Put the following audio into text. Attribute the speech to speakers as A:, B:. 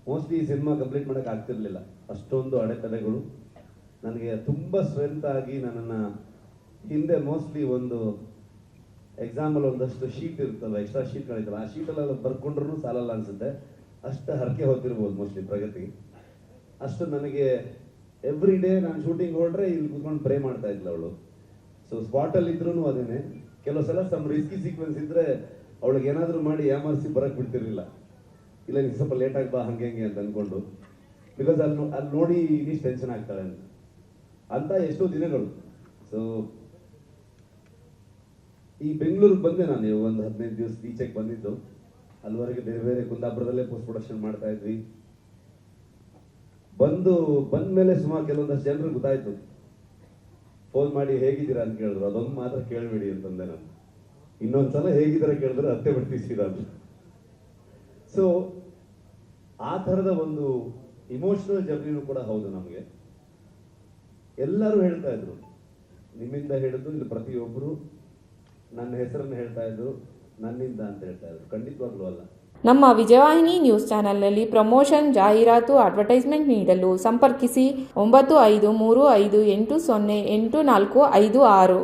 A: Mostly ಈ cinema complete ಮಾಡೋಕೆ ಆಗ್ತಿರ್ಲಿಲ್ಲ, ಅಷ್ಟೊಂದು ಅಡೆತಡೆಗಳು. ನನಗೆ ತುಂಬ ಸ್ಟ್ರೆಂತ್ ಆಗಿ ನನ್ನನ್ನು ಹಿಂದೆ ಮೋಸ್ಟ್ಲಿ ಒಂದು ಎಕ್ಸಾಂಪಲ್ ಒಂದಷ್ಟು ಶೀಟ್ ಇರುತ್ತಲ್ಲ, ಎಕ್ಸ್ಟ್ರಾ ಶೀಟ್ಗಳಿರ್ತಲ್ಲ, ಆ ಶೀಟೆಲ್ಲ ಬರ್ಕೊಂಡ್ರೂ ಸಾಲಲ್ಲ ಅನಿಸುತ್ತೆ, ಅಷ್ಟು ಹರಕೆ ಹೊತ್ತಿರ್ಬೋದು ಮೋಸ್ಟ್ಲಿ ಪ್ರಗತಿ. ಅಷ್ಟು ನನಗೆ ಎವ್ರಿ ಡೇ ನಾನು ಶೂಟಿಂಗ್ ಹೊರಟ್ರೆ ಇಲ್ಲಿ ಕೂತ್ಕೊಂಡು ಪ್ರೇ ಮಾಡ್ತಾ ಇದ್ಲ ಅವಳು. ಸೊ ಸ್ಪಾಟಲ್ಲಿ ಇದ್ರೂ ಅದೇನೆ, ಕೆಲವು ಸಲ ಸಮ್ ರಿಸ್ಕಿ ಸೀಕ್ವೆನ್ಸ್ ಇದ್ರೆ ಅವಳಿಗೆ ಏನಾದರೂ ಮಾಡಿ ಯಾಮಾರಿಸಿ ಬರಕ್ಕೆ ಬಿಡ್ತಿರ್ಲಿಲ್ಲ, ಇಲ್ಲ ನೀವು ಸ್ವಲ್ಪ ಲೇಟಾಗಿ ಬಾ ಹಂಗೆ ಹಂಗೆ ಅಂತ ಅಂದ್ಕೊಂಡು, ಬಿಕಾಸ್ ಅಲ್ಲಿ ನೋಡಿ ಇನ್ನಿಷ್ಟು ಟೆನ್ಷನ್ ಆಗ್ತಾಳೆ ಅಂತ ಎಷ್ಟೋ ದಿನಗಳು. ಸೊ ಈ ಬೆಂಗಳೂರಿಗೆ ಬಂದೆ ನಾನು ಒಂದು 15 ದಿವಸ ಈಚೆಗೆ ಬಂದಿದ್ದು. ಅಲ್ಲಿವರೆಗೆ ಬೇರೆ ಬೇರೆ ಕುಂದಾಪುರದಲ್ಲೇ ಪೋಸ್ಟ್ ಪ್ರೊಡಕ್ಷನ್ ಮಾಡ್ತಾ ಇದ್ವಿ. ಬಂದ ಮೇಲೆ ಸುಮಾರು ಕೆಲವೊಂದಷ್ಟು ಜನರು ಗೊತ್ತಾಯ್ತು, ಫೋನ್ ಮಾಡಿ ಹೇಗಿದ್ದೀರಾ ಅಂತ ಕೇಳಿದ್ರು. ಅದೊಂದು ಮಾತ್ರ ಕೇಳಬೇಡಿ ಅಂತಂದೆ ನಾನು. ಇನ್ನೊಂದ್ಸಲ ಹೇಗಿದ್ದೀರಾ ಕೇಳಿದ್ರೆ ಅತ್ತೆ ಬಿಡ್ತೀಸಿದ ಅಂತ. ಸೊ ಆ ಥರದ ಒಂದು ಇಮೋಷನಲ್ ಜರ್ನಿನೂ ಕೂಡ ಹೌದು ನಮಗೆ. ಎಲ್ಲರೂ ಹೇಳ್ತಾ ಇದ್ರು, ನಿಮ್ಮಿಂದ ಹಿಡಿದು ಇಲ್ಲಿ ಪ್ರತಿಯೊಬ್ಬರು ನನ್ನ ಹೆಸರನ್ನು ಹೇಳ್ತಾ ಇದ್ರು, ನನ್ನಿಂದ ಅಂತ ಹೇಳ್ತಾ ಇದ್ರು. ಖಂಡಿತವಾಗ್ಲೂ ಅಲ್ಲ.
B: ನಮ್ಮ ವಿಜಯವಾಹಿನಿ ನ್ಯೂಸ್ ಚಾನೆಲ್ನಲ್ಲಿ ಪ್ರಮೋಷನ್, ಜಾಹೀರಾತು, ಅಡ್ವರ್ಟೈಸ್ಮೆಂಟ್ ನೀಡಲು ಸಂಪರ್ಕಿಸಿ 9535808456.